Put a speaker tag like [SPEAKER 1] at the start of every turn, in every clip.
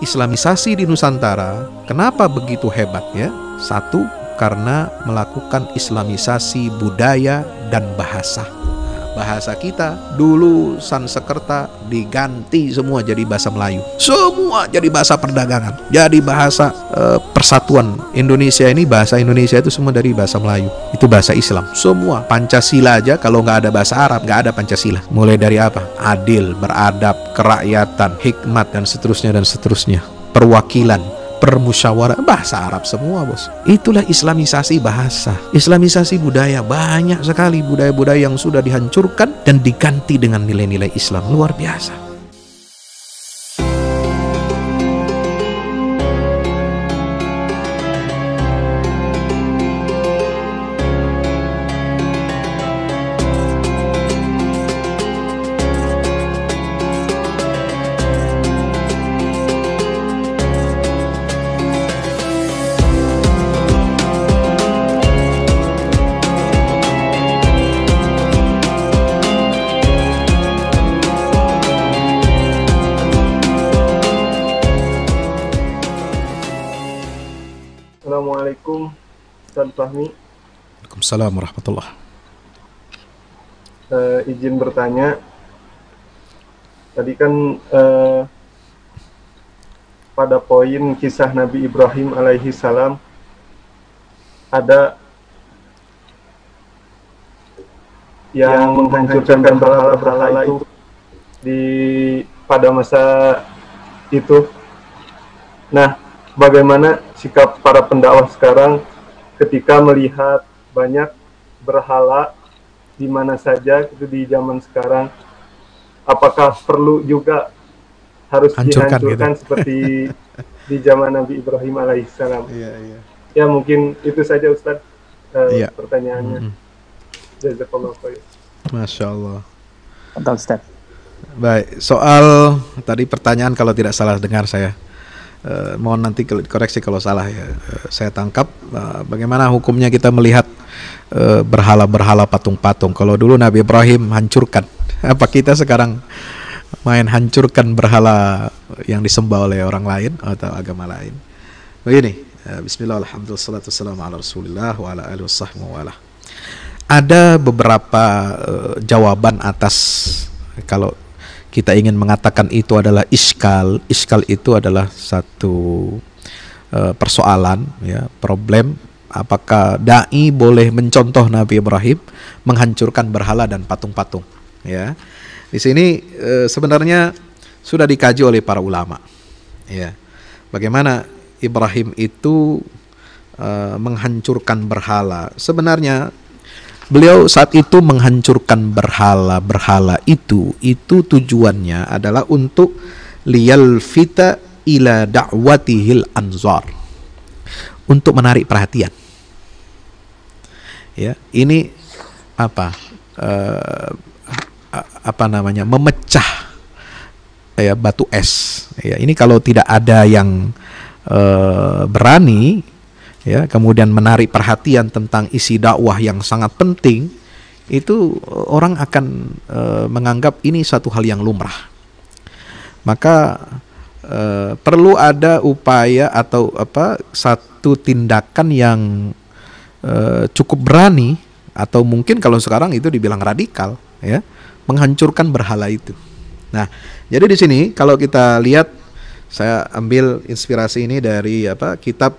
[SPEAKER 1] Islamisasi di Nusantara, kenapa begitu hebatnya? Satu, karena melakukan islamisasi budaya dan bahasa. Bahasa kita dulu Sanskerta diganti semua jadi bahasa Melayu, semua jadi bahasa perdagangan, jadi bahasa persatuan Indonesia. Ini bahasa Indonesia itu semua dari bahasa Melayu, itu bahasa Islam semua. Pancasila aja kalau nggak ada bahasa Arab nggak ada Pancasila. Mulai dari apa? Adil, beradab, kerakyatan, hikmat, dan seterusnya, perwakilan, permusyawarah, bahasa Arab semua, bos. Itulah islamisasi bahasa, islamisasi budaya. Banyak sekali budaya-budaya yang sudah dihancurkan dan diganti dengan nilai-nilai Islam. Luar biasa.
[SPEAKER 2] Assalamualaikum Ustaz Fahmi.
[SPEAKER 1] Waalaikumsalam warahmatullah.
[SPEAKER 2] Izin bertanya, tadi kan pada poin kisah Nabi Ibrahim alaihi salam ada yang menghancurkan berhala-berhala itu pada masa itu. Nah, bagaimana sikap para pendakwah sekarang ketika melihat banyak berhala di mana saja itu di zaman sekarang? Apakah perlu juga harus dihancurkan gitu, seperti di zaman Nabi Ibrahim alaihissalam?
[SPEAKER 1] Iya.
[SPEAKER 2] Ya, mungkin itu saja Ustaz pertanyaannya. Jazakallahu khair.
[SPEAKER 1] Masya Allah.
[SPEAKER 3] Mantap Ustaz.
[SPEAKER 1] Baik, soal tadi pertanyaan kalau tidak salah dengar saya. Mohon nanti koreksi kalau salah ya. Saya tangkap bagaimana hukumnya kita melihat berhala-berhala, patung-patung. Kalau dulu Nabi Ibrahim hancurkan, apa kita sekarang main hancurkan berhala yang disembah oleh orang lain atau agama lain? Begini, bismillah, alhamdulillah, salatu wassalamu ala rasulillah wa ala alihi wasahbihi. Ada beberapa jawaban atas kalau kita ingin mengatakan itu adalah iskal. Iskal itu adalah satu persoalan, ya, problem. Apakah dai boleh mencontoh Nabi Ibrahim menghancurkan berhala dan patung-patung? Ya, di sini sebenarnya sudah dikaji oleh para ulama. Ya, bagaimana Ibrahim itu menghancurkan berhala? Sebenarnya beliau saat itu menghancurkan berhala-berhala itu tujuannya adalah untuk liyalfita ila da'watihil anzar, untuk menarik perhatian. Ya, ini memecah ya batu es. Ya, ini kalau tidak ada yang berani, ya, kemudian menarik perhatian tentang isi dakwah yang sangat penting, itu orang akan menganggap ini satu hal yang lumrah. Maka perlu ada upaya atau satu tindakan yang cukup berani, atau mungkin kalau sekarang itu dibilang radikal, ya, menghancurkan berhala itu. Nah, jadi di sini kalau kita lihat, saya ambil inspirasi ini dari kitab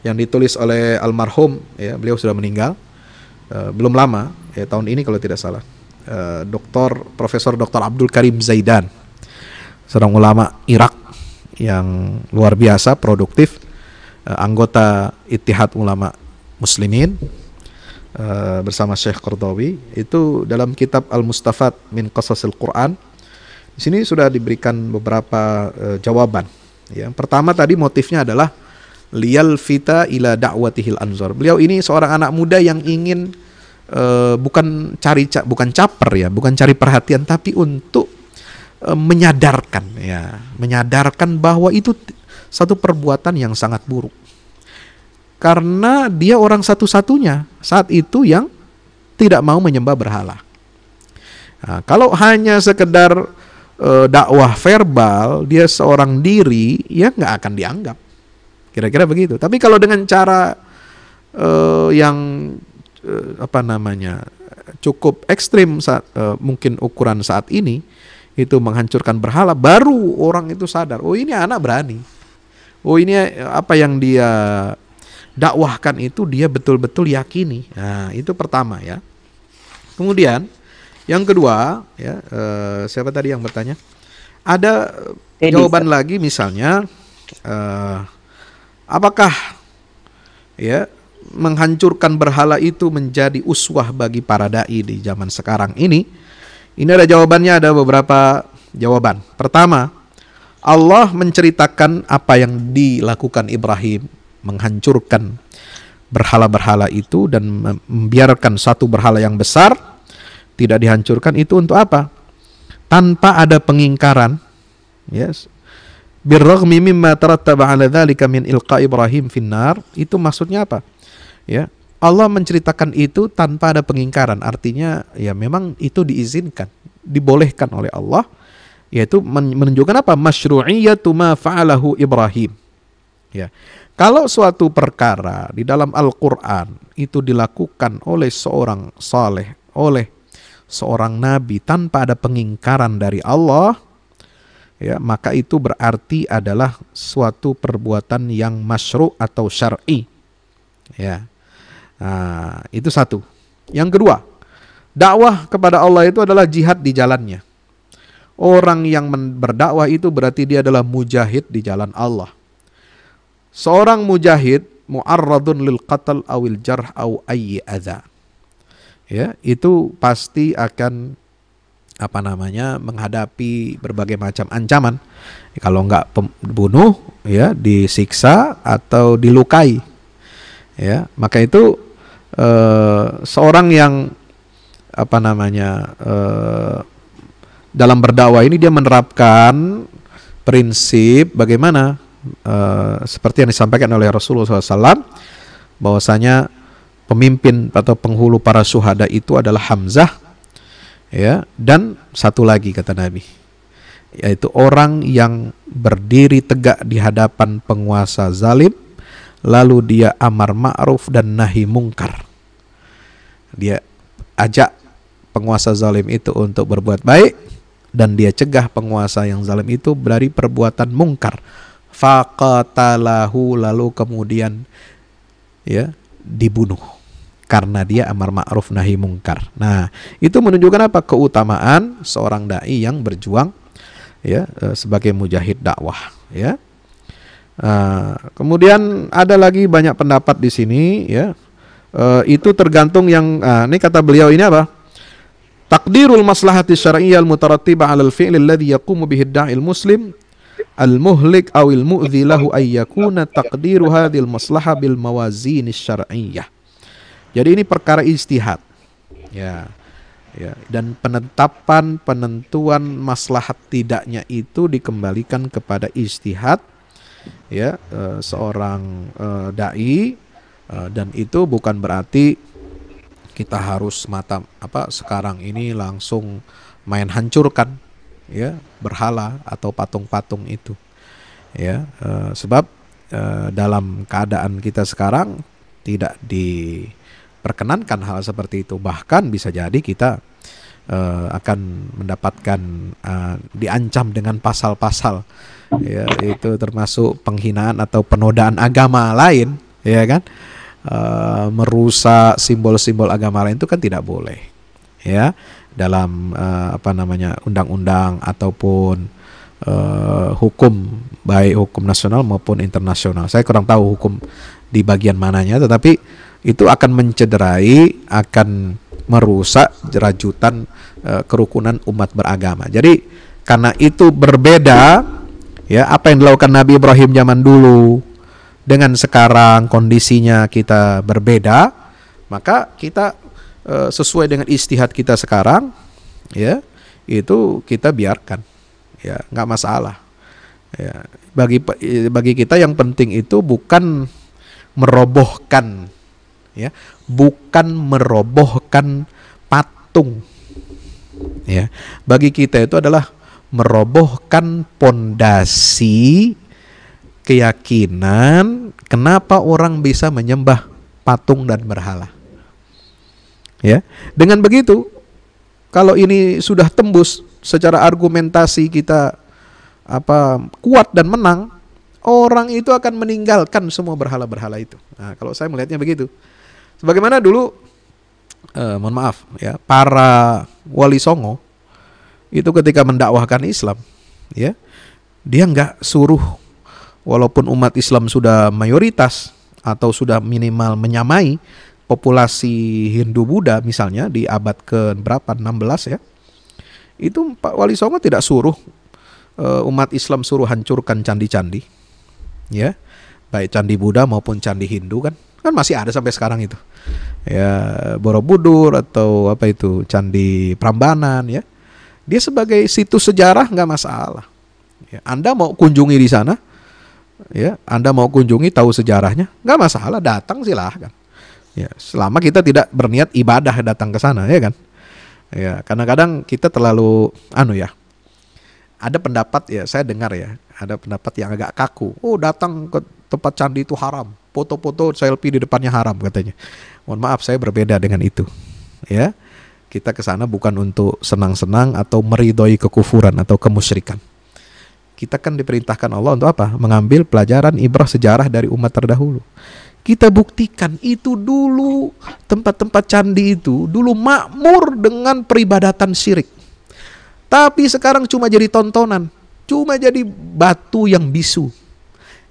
[SPEAKER 1] yang ditulis oleh almarhum, ya, beliau sudah meninggal belum lama, ya, tahun ini kalau tidak salah, Profesor Dr. Abdul Karim Zaidan, seorang ulama Irak yang luar biasa produktif, anggota Ittihad Ulama Muslimin bersama Syekh Qardawi. Itu dalam kitab Al-Mustafad min Qasasil Quran, di sini sudah diberikan beberapa jawaban. Yang pertama tadi motifnya adalah liyalfita ila da'watihil anzar. Beliau ini seorang anak muda yang ingin bukan caper, ya, bukan cari perhatian, tapi untuk menyadarkan bahwa itu satu perbuatan yang sangat buruk. Karena dia orang satu-satunya saat itu yang tidak mau menyembah berhala. Nah, kalau hanya sekedar dakwah verbal, dia seorang diri, ya nggak akan dianggap. Kira-kira begitu. Tapi kalau dengan cara yang cukup ekstrim mungkin ukuran saat ini, itu menghancurkan berhala, baru orang itu sadar, oh ini anak berani. Oh ini apa yang dia dakwahkan itu dia betul-betul yakini. Nah, itu pertama ya. Kemudian yang kedua, ya, siapa tadi yang bertanya? Ada jawaban lagi, misalnya, apakah ya menghancurkan berhala itu menjadi uswah bagi para dai di zaman sekarang ini? Ini ada jawabannya, ada beberapa jawaban. Pertama, Allah menceritakan apa yang dilakukan Ibrahim, menghancurkan berhala-berhala itu dan membiarkan satu berhala yang besar tidak dihancurkan. Itu untuk apa? Tanpa ada pengingkaran. Yes. Birraghmi mimma tarattaba 'ala dzalika min ilqa Ibrahim finnar. Itu maksudnya apa? Ya, Allah menceritakan itu tanpa ada pengingkaran. Artinya ya memang itu diizinkan, dibolehkan oleh Allah, yaitu menunjukkan apa? Masyru'iyyatu ma fa'alahu Ibrahim. Ya. Kalau suatu perkara di dalam Al-Qur'an itu dilakukan oleh seorang saleh, oleh seorang nabi tanpa ada pengingkaran dari Allah, ya, maka itu berarti adalah suatu perbuatan yang masyru' atau syar'i. Ya. Nah, itu satu. Yang kedua, dakwah kepada Allah itu adalah jihad di jalannya. Orang yang berdakwah itu berarti dia adalah mujahid di jalan Allah. Seorang mujahid mu'arradun lil qatl awil jarh aw ayyi adza. Ya, itu pasti akan menghadapi berbagai macam ancaman. Kalau enggak bunuh, ya, disiksa atau dilukai. Ya, maka itu seorang yang dalam berdakwah ini dia menerapkan prinsip bagaimana seperti yang disampaikan oleh Rasulullah SAW, bahwasanya pemimpin atau penghulu para syuhada itu adalah Hamzah, ya, dan satu lagi kata Nabi, yaitu orang yang berdiri tegak di hadapan penguasa zalim, lalu dia amar ma'ruf dan nahi mungkar. Dia ajak penguasa zalim itu untuk berbuat baik, dan dia cegah penguasa yang zalim itu dari perbuatan mungkar. Faqatalahu, lalu kemudian ya dibunuh karena dia amar ma'ruf nahi mungkar. Nah, itu menunjukkan apa? Keutamaan seorang dai yang berjuang, ya, sebagai mujahid dakwah, ya. Kemudian ada lagi banyak pendapat di sini, ya. Itu tergantung yang ini kata beliau ini apa? Takdirul maslahati syar'iyyah al-mutarattibah 'alal fi'li alladhi yaqumu bihi ad-da'il muslim al-muhlik awil mu'dhi lahu ay yakuna taqdiru hadhil maslahah bil mawazin syar'iyyah. Jadi ini perkara ijtihad, ya, ya, dan penentuan maslahat tidaknya itu dikembalikan kepada ijtihad, ya, seorang dai, dan itu bukan berarti kita harus sekarang ini langsung main hancurkan, ya, berhala atau patung-patung itu, ya, sebab dalam keadaan kita sekarang tidak diperkenankan hal seperti itu. Bahkan bisa jadi kita akan mendapatkan diancam dengan pasal-pasal, ya, itu termasuk penghinaan atau penodaan agama lain, ya kan, merusak simbol-simbol agama lain itu kan tidak boleh, ya, dalam undang-undang ataupun hukum, baik hukum nasional maupun internasional. Saya kurang tahu hukum di bagian mananya, tetapi itu akan mencederai, akan merusak rajutan kerukunan umat beragama. Jadi karena itu berbeda, ya, apa yang dilakukan Nabi Ibrahim zaman dulu dengan sekarang kondisinya kita berbeda, maka kita sesuai dengan ijtihad kita sekarang, ya, itu kita biarkan, ya, nggak masalah, ya. Bagi kita yang penting itu bukan merobohkan, ya, bukan merobohkan patung, Ya, bagi kita itu adalah merobohkan pondasi keyakinan kenapa orang bisa menyembah patung dan berhala. Ya, dengan begitu, kalau ini sudah tembus secara argumentasi kita kuat dan menang, orang itu akan meninggalkan semua berhala-berhala itu. Nah, kalau saya melihatnya begitu. Sebagaimana dulu, mohon maaf ya, para wali songo itu ketika mendakwahkan Islam, ya, dia nggak suruh, walaupun umat Islam sudah mayoritas atau sudah minimal menyamai populasi Hindu Buddha misalnya di abad ke berapa, 16 ya, itu Pak Wali Songo tidak suruh umat Islam suruh hancurkan candi-candi, ya, baik candi Buddha maupun candi Hindu kan masih ada sampai sekarang itu, ya, Borobudur atau candi Prambanan, ya, dia sebagai situs sejarah nggak masalah, ya, Anda mau kunjungi di sana, ya, Anda mau kunjungi tahu sejarahnya nggak masalah, datang silahkan. Ya, selama kita tidak berniat ibadah datang ke sana, ya kan? Ya, kadang-kadang kita terlalu ada pendapat, ya, saya dengar ya, ada pendapat yang agak kaku. Oh, datang ke tempat candi itu haram. Foto-foto selfie di depannya haram katanya. Mohon maaf, saya berbeda dengan itu. Ya. Kita ke sana bukan untuk senang-senang atau meridhoi kekufuran atau kemusyrikan. Kita kan diperintahkan Allah untuk apa? Mengambil pelajaran ibrah sejarah dari umat terdahulu. Kita buktikan itu dulu, tempat-tempat candi itu dulu makmur dengan peribadatan syirik. Tapi sekarang cuma jadi tontonan, cuma jadi batu yang bisu.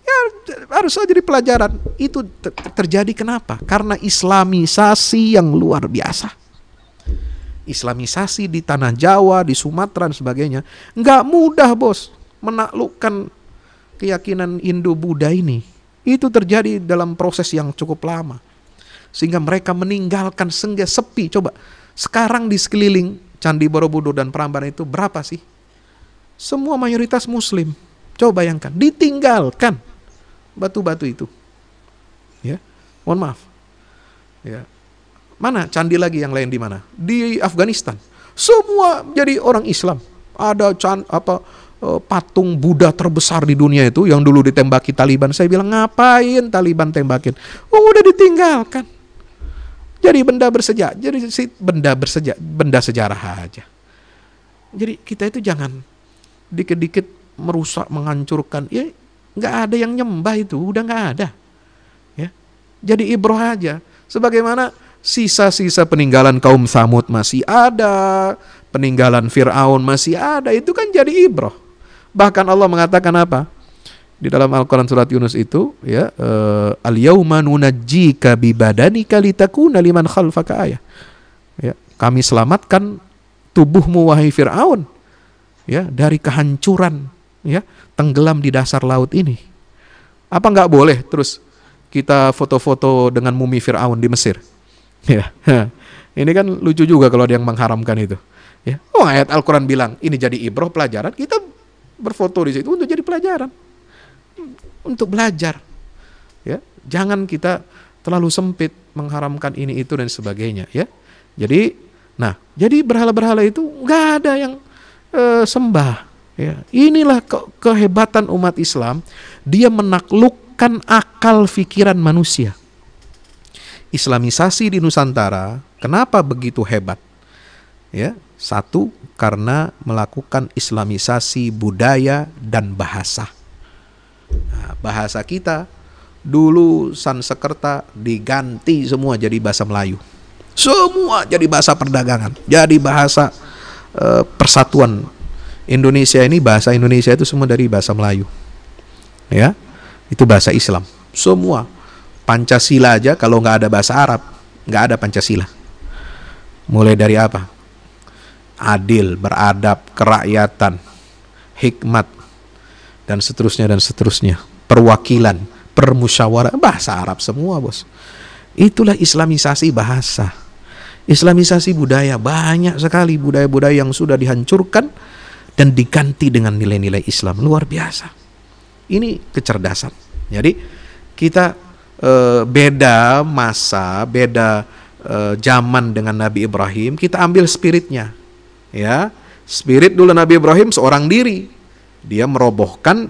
[SPEAKER 1] Ya, harus jadi pelajaran. Itu terjadi kenapa? Karena islamisasi yang luar biasa. Islamisasi di tanah Jawa, di Sumatera dan sebagainya. Nggak mudah, bos, menaklukkan keyakinan Hindu-Buddha ini. Itu terjadi dalam proses yang cukup lama. Sehingga mereka meninggalkan sehingga sepi. Coba, sekarang di sekeliling Candi Borobudur dan Prambanan itu berapa sih? Semua mayoritas muslim. Coba bayangkan, ditinggalkan batu-batu itu. Ya, mohon maaf. Ya. Mana candi lagi yang lain di mana? Di Afghanistan. Semua jadi orang Islam. Ada patung Buddha terbesar di dunia itu yang dulu ditembaki Taliban. Saya bilang, ngapain Taliban tembakin? Oh, udah ditinggalkan. Jadi benda bersejarah, benda sejarah aja. Jadi kita itu jangan dikit-dikit merusak, menghancurkan. Ya, nggak ada yang nyembah itu, udah nggak ada. Ya, jadi ibrah aja. Sebagaimana sisa-sisa peninggalan kaum Tsamud masih ada, peninggalan Fir'aun masih ada, itu kan jadi ibrah. Bahkan Allah mengatakan apa? Di dalam Al-Quran surat Yunus itu, ya, al-yauma nunajjika bibadanika litakuna liman khalfaka ayah. Ya, kami selamatkan tubuhmu wahai Fir'aun, ya, dari kehancuran, ya, tenggelam di dasar laut ini. Apa nggak boleh terus kita foto-foto dengan mumi Fir'aun di Mesir? Ya, ini kan lucu juga kalau ada yang mengharamkan itu. Ya, oh, ayat Al-Quran bilang ini jadi ibrah, pelajaran, kita berfoto di situ untuk jadi pelajaran, untuk belajar. Ya, jangan kita terlalu sempit mengharamkan ini itu dan sebagainya. Ya, jadi berhala-berhala itu nggak ada yang sembah. Ya, inilah kehebatan umat Islam, dia menaklukkan akal pikiran manusia. Islamisasi di Nusantara, kenapa begitu hebat? Ya, satu, karena melakukan islamisasi budaya dan bahasa. Nah, bahasa kita dulu Sansekerta diganti semua jadi bahasa Melayu. Semua jadi bahasa perdagangan, jadi bahasa persatuan Indonesia ini. Bahasa Indonesia itu semua dari bahasa Melayu. Ya, itu bahasa Islam. Semua. Pancasila aja kalau nggak ada bahasa Arab, nggak ada Pancasila. Mulai dari apa? Adil, beradab, kerakyatan, hikmat, dan seterusnya dan seterusnya. Perwakilan, permusyawarah, bahasa Arab semua, bos. Itulah islamisasi bahasa. Islamisasi budaya, banyak sekali budaya-budaya yang sudah dihancurkan dan diganti dengan nilai-nilai Islam. Luar biasa. Ini kecerdasan. Jadi kita beda masa, beda zaman dengan Nabi Ibrahim, kita ambil spiritnya. Ya, spirit dulu Nabi Ibrahim seorang diri. Dia merobohkan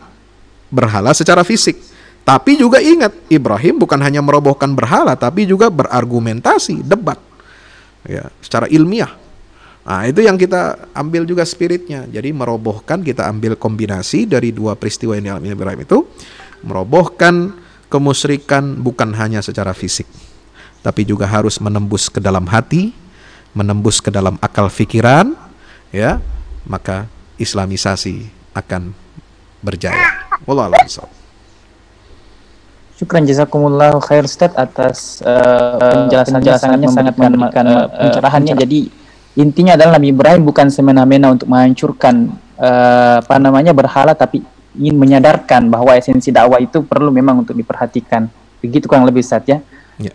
[SPEAKER 1] berhala secara fisik. Tapi juga ingat, Ibrahim bukan hanya merobohkan berhala, tapi juga berargumentasi, debat. Ya, secara ilmiah. Nah, itu yang kita ambil juga spiritnya. Jadi merobohkan, kita ambil kombinasi dari dua peristiwa yang dialami Ibrahim itu. Merobohkan kemusyrikan bukan hanya secara fisik, tapi juga harus menembus ke dalam hati, menembus ke dalam akal fikiran, ya, maka islamisasi akan berjaya. Wallahu a'lam.
[SPEAKER 3] Syukran jazakumullah khair Ustaz atas penjelasannya sangat memberikan pencerahannya. Jadi intinya adalah Nabi Ibrahim bukan semena-mena untuk menghancurkan berhala, tapi ingin menyadarkan bahwa esensi dakwah itu perlu memang untuk diperhatikan. Begitu kurang lebih Ustaz ya.
[SPEAKER 1] Ya.